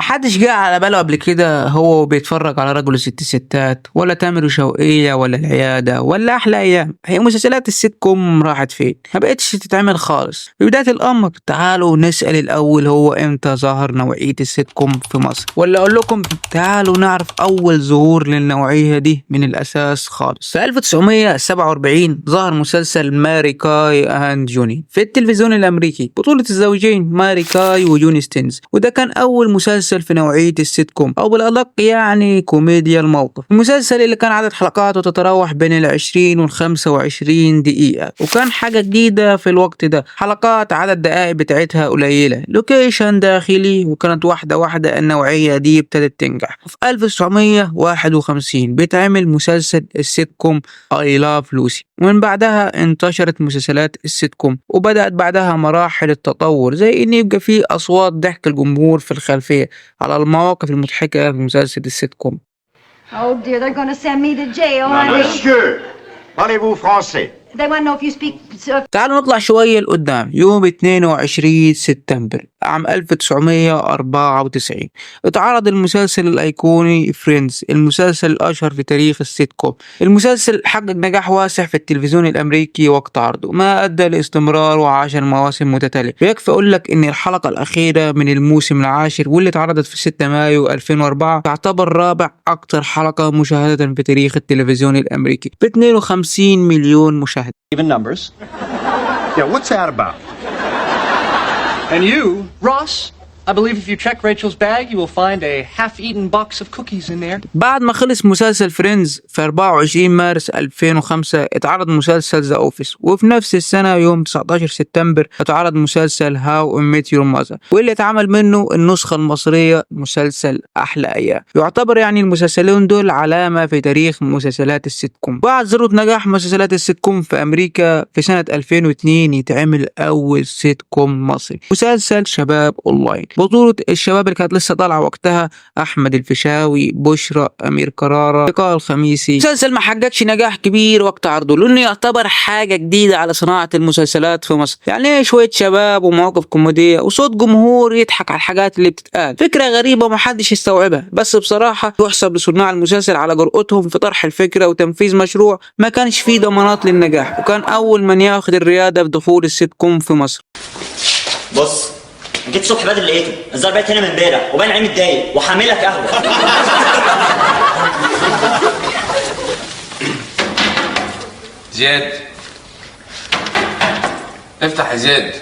محدش جه على باله قبل كده هو بيتفرج على رجل وست ستات ولا تامر وشوقية ولا العيادة ولا أحلى أيام. هي مسلسلات السيت كوم راحت فين؟ ما بقتش تتعمل خالص. في بداية الأمر تعالوا نسأل الأول، هو إمتى ظهر نوعية السيت كوم في مصر؟ ولا أقول لكم تعالوا نعرف أول ظهور للنوعية دي من الأساس خالص. في 1947 ظهر مسلسل ماري كاي أند جوني في التلفزيون الأمريكي، بطولة الزوجين ماري كاي وجوني ستينز، وده كان أول مسلسل في نوعية السيت كوم أو بالأدق يعني كوميديا الموقف. المسلسل اللي كان عدد حلقاته تتراوح بين 20 و25 دقيقة، وكان حاجة جديدة في الوقت ده. حلقات عدد دقائق بتاعتها قليلة، لوكيشن داخلي، وكانت واحدة النوعية دي ابتدت تنجح. في 1951 بيتعمل مسلسل السيت كوم I Love Lucy، ومن بعدها انتشرت مسلسلات السيت كوم، وبدأت بعدها مراحل التطور، زي ان يبقى فيه اصوات ضحك الجمهور في الخلفية على المواقف المضحكة في مسلسل السيت كوم. Oh dear, they're going to send me to jail. Non, monsieur, parlez-vous français? They want to know if you speak. تعالوا نطلع شوية لقدام. يوم 22 سبتمبر عام 1994 اتعرض المسلسل الأيقوني فريندز، المسلسل الأشهر في تاريخ السيت كوم. المسلسل حقق نجاح واسع في التلفزيون الأمريكي وقت عرضه، ما أدى لاستمراره 10 مواسم متتالية. ويكفي أقول لك إن الحلقة الأخيرة من الموسم العاشر واللي اتعرضت في 6 مايو 2004 تعتبر رابع أكثر حلقة مشاهدة في تاريخ التلفزيون الأمريكي ب 52 مليون مشاهد. Even numbers. Yeah, what's that about? And you, Ross, I believe if you check Rachel's bag, you will find a half-eaten box of cookies in there. بعد ما خلص مسلسل فريندز في 24 مارس 2005 اتعرض مسلسل ذا اوفيس، وفي نفس السنة يوم 19 سبتمبر اتعرض مسلسل هاو ميت يور ماذر، واللي اتعمل منه النسخة المصرية مسلسل أحلى أيام. يعتبر يعني المسلسلين دول علامة في تاريخ مسلسلات السيت كوم. بعد ذروة نجاح مسلسلات السيت كوم في أمريكا في سنة 2002 يتعمل أول سيت كوم مصري، مسلسل شباب أونلاين، بطولة الشباب اللي كانت لسه طالعة وقتها أحمد الفيشاوي، بشرى، أمير كرارة، لقاء الخميسي. مسلسل ما حققش نجاح كبير وقت عرضه لأنه يعتبر حاجة جديدة على صناعة المسلسلات في مصر. يعني شوية شباب ومواقف كوميدية وصوت جمهور يضحك على الحاجات اللي بتتقال، فكرة غريبة ومحدش يستوعبها، بس بصراحة يحسب لصناع المسلسل على جرأتهم في طرح الفكرة وتنفيذ مشروع ما كانش فيه ضمانات للنجاح، وكان أول من ياخد الريادة في دخول السيت كوم في مصر. بص، جيت الصبح بدري لقيته الظاهر بقيت هنا من امبارح وباين عليه متضايق وحامل لك قهوه. زياد، افتح يا زياد.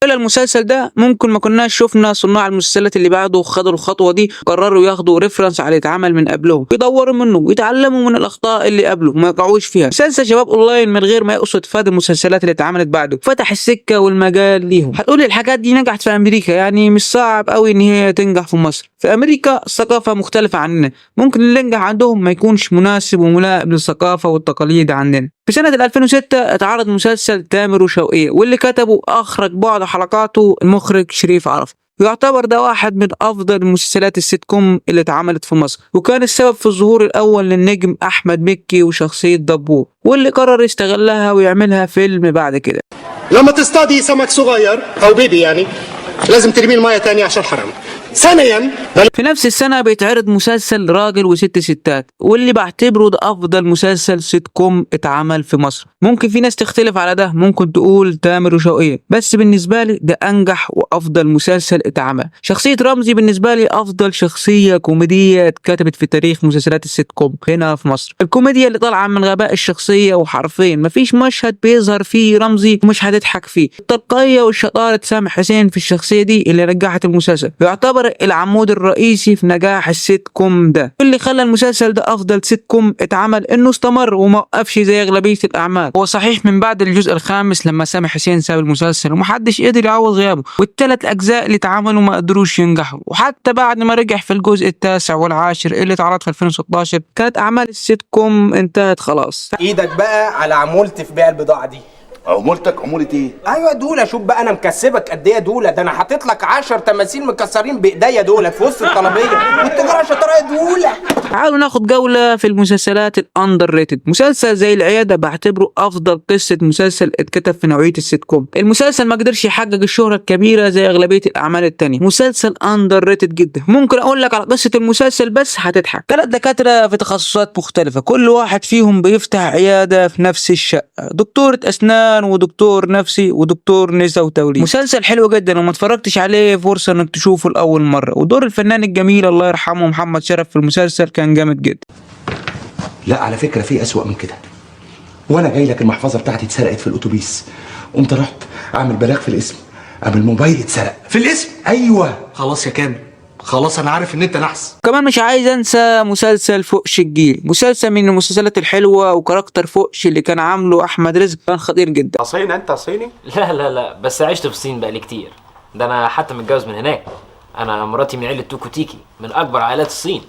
إلى المسلسل ده ممكن ما كناش شفنا صناع المسلسلات اللي بعده خدوا الخطوة دي، قرروا ياخدوا ريفرنس على اللي اتعمل من قبلهم، يدوروا منه ويتعلموا من الأخطاء اللي قبله وما يقعوش فيها. مسلسل شباب أونلاين من غير ما يقصد فاد المسلسلات اللي اتعملت بعده، فتح السكة والمجال ليهم. هتقولي الحاجات دي نجحت في أمريكا، يعني مش صعب قوي إن هي تنجح في مصر. في أمريكا الثقافة مختلفة عننا، ممكن اللي ينجح عندهم ما يكونش مناسب وملائم للثقافة والتقاليد عندنا. في سنة 2006 اتعرض مسلسل تامر وشوقية، واللي كتبه أخرج بعض حلقاته المخرج شريف عرف. يعتبر ده واحد من أفضل مسلسلات السيت كوم اللي اتعملت في مصر، وكان السبب في الظهور الأول للنجم أحمد مكي وشخصية دبور، واللي قرر يستغلها ويعملها فيلم بعد كده. لما تصطادي سمك صغير أو بيبي يعني لازم ترمي المية تاني عشان حرام. ثانيا في نفس السنة بيتعرض مسلسل راجل وست ستات، واللي بعتبره ده أفضل مسلسل سيت كوم اتعمل في مصر. ممكن في ناس تختلف على ده، ممكن تقول تامر وشوقية، بس بالنسبة لي ده أنجح وأفضل مسلسل اتعمل. شخصية رمزي بالنسبة لي أفضل شخصية كوميدية اتكتبت في تاريخ مسلسلات السيت كوم هنا في مصر. الكوميديا اللي طالعة من غباء الشخصية، وحرفيا مفيش مشهد بيظهر فيه رمزي ومش هتضحك فيه. التلقائية والشطارة سامح حسين في الشخصية دي اللي نجحت المسلسل، يعتبر العمود الرئيسي في نجاح السيت كوم ده. اللي خلى المسلسل ده افضل سيت كوم اتعمل انه استمر وما وقفش زي اغلبيه الاعمال. هو صحيح من بعد الجزء الخامس لما سامح حسين ساب المسلسل ومحدش قدر يعوض غيابه، والثلاث اجزاء اللي اتعملوا ما قدروش ينجحوا، وحتى بعد ما رجع في الجزء التاسع والعاشر اللي اتعرض في 2016 كانت اعمال السيت كوم انتهت خلاص. ايدك بقى على عمولتي في بيع البضاعه دي. عمولتك عمولة ايه؟ ايوه يا دوله، شوف بقى انا مكسبك قد ايه يا دوله، ده انا حاطط لك 10 تماثيل مكسرين بايديا دوله في وسط الطلبيه، والتجاره شطاره يا دوله. تعالوا ناخد جولة في المسلسلات الأندر ريتد. مسلسل زي العيادة بعتبره أفضل قصة مسلسل اتكتب في نوعية السيت كوم. المسلسل ما قدرش يحقق الشهرة الكبيرة زي أغلبية الأعمال التانية. مسلسل أندر ريتد جدا. ممكن أقول لك على قصة المسلسل بس هتضحك. 3 دكاترة في تخصصات مختلفة، كل واحد فيهم بيفتح عيادة في نفس الشقة، دكتورة أسنان ودكتور نفسي ودكتور نساء وتوليد. مسلسل حلو جدا، وما اتفرجتش عليه فرصة إنك تشوفه لأول مرة. ودور الفنان الجميل الله يرحمه محمد شرف في المسلسل كان جامد جدا. لا على فكرة في أسوأ من كده. وانا جاي لك المحفظة بتاعتي اتسرقت في الاتوبيس، قمت رحت اعمل بلاغ في الاسم، قام الموبايل اتسرق في الاسم. ايوه خلاص يا كامل، خلاص انا عارف ان انت نحس. كمان مش عايز انسى مسلسل فوقش الجيل، مسلسل من المسلسلات الحلوه، وكاركتر فوقش اللي كان عامله احمد رزق كان خطير جدا. صيني انت صيني؟ لا بس عشت في الصين بقالي كتير، ده انا حتى متجوز من هناك. انا مراتي من عيله توكو تيكي، من اكبر عائلات الصين.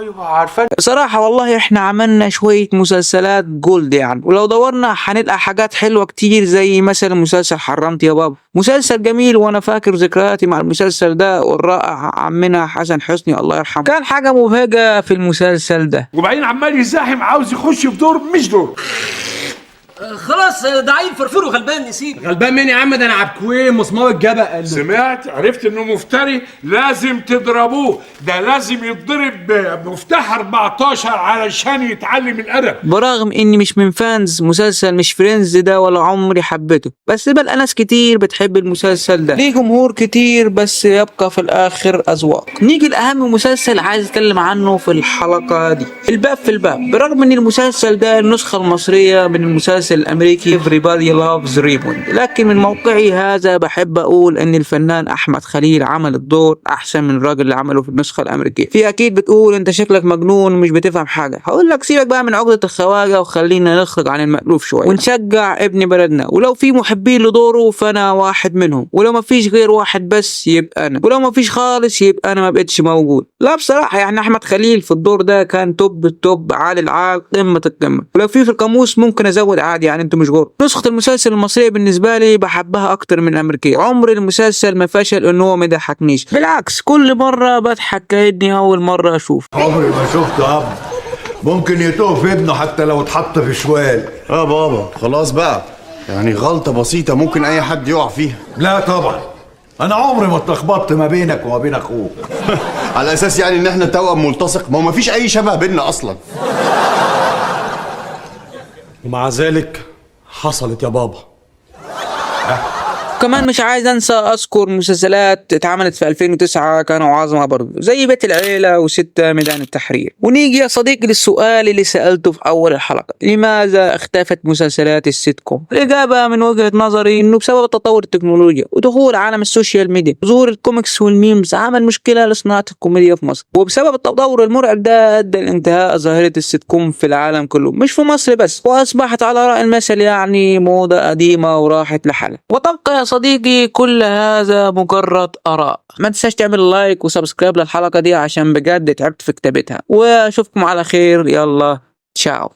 ايوه عارفان. صراحة والله احنا عملنا شوية مسلسلات جولد يعني، ولو دورنا هنلقى حاجات حلوة كتير، زي مثلا مسلسل حرمت يا بابا، مسلسل جميل وانا فاكر ذكرياتي مع المسلسل ده، والرائع عمنا حسن حسني الله يرحمه كان حاجة مبهجة في المسلسل ده. وبعدين عمال يزاحم، عاوز يخش في دور مش دور. خلاص ده عيل فرفور وغلبان نسيب. غلبان مين يا عم؟ ده انا عبكوين مسمار الجبل. سمعت عرفت انه مفتري، لازم تضربوه، ده لازم يتضرب مفتاح 14 علشان يتعلم الادب. برغم اني مش من فانز مسلسل مش فريندز ده ولا عمري حبيته، بس بلقى ناس كتير بتحب المسلسل ده، ليه جمهور كتير، بس يبقى في الاخر اذواق. نيجي لاهم مسلسل عايز اتكلم عنه في الحلقة دي، الباب في الباب. برغم ان المسلسل ده النسخة المصرية من المسلسل الامريكي Everybody Loves Raymond، لكن من موقعي هذا بحب اقول ان الفنان احمد خليل عمل الدور احسن من الراجل اللي عمله في النسخه الامريكيه. في اكيد بتقول انت شكلك مجنون ومش بتفهم حاجه، هقول لك سيبك بقى من عقده الخواجه وخلينا نخرج عن المألوف شويه ونشجع ابن بلدنا. ولو في محبين لدوره فانا واحد منهم، ولو ما فيش غير واحد بس يبقى انا، ولو ما فيش خالص يبقى انا ما بقتش موجود. لا بصراحه يعني احمد خليل في الدور ده كان توب التوب، عالي العال، قمه القمه. ولو في القاموس ممكن ازود عادي يعني، انتوا مش غور. نسخة المسلسل المصرية بالنسبة لي بحبها أكتر من الأمريكية. عمر المسلسل ما فشل إن هو ما يضحكنيش، بالعكس كل مرة بضحك كأني أول مرة أشوف. عمري ما شفته أب ممكن يتوه في ابنه حتى لو اتحط في شوال. بابا خلاص بقى، يعني غلطة بسيطة ممكن أي حد يقع فيها. لا طبعا، أنا عمري ما اتلخبطت ما بينك وما بين أخوك. على أساس يعني إن إحنا توأم ملتصق، ما فيش أي شبه بيننا أصلا. ومع ذلك حصلت يا بابا. كمان مش عايز انسى اذكر مسلسلات اتعملت في 2009 كانوا عظمه برضه، زي بيت العيله وستة ميدان التحرير. ونيجي يا صديقي للسؤال اللي سالته في اول الحلقه، لماذا اختفت مسلسلات السيت كوم؟ الاجابه من وجهه نظري انه بسبب تطور التكنولوجيا ودخول عالم السوشيال ميديا، ظهور الكوميكس والميمز عمل مشكله لصناعه الكوميديا في مصر، وبسبب التطور المرعب ده ادى لانتهاء ظاهره السيت كوم في العالم كله، مش في مصر بس، واصبحت على راي المثل يعني موضه قديمه وراحت لحالها. وتبقى يا صديقي كل هذا مجرد آراء. ما تنساش تعمل لايك وسبسكرايب للحلقة دي عشان بجد تعبت في كتابتها، واشوفكم على خير. يلا تشاو.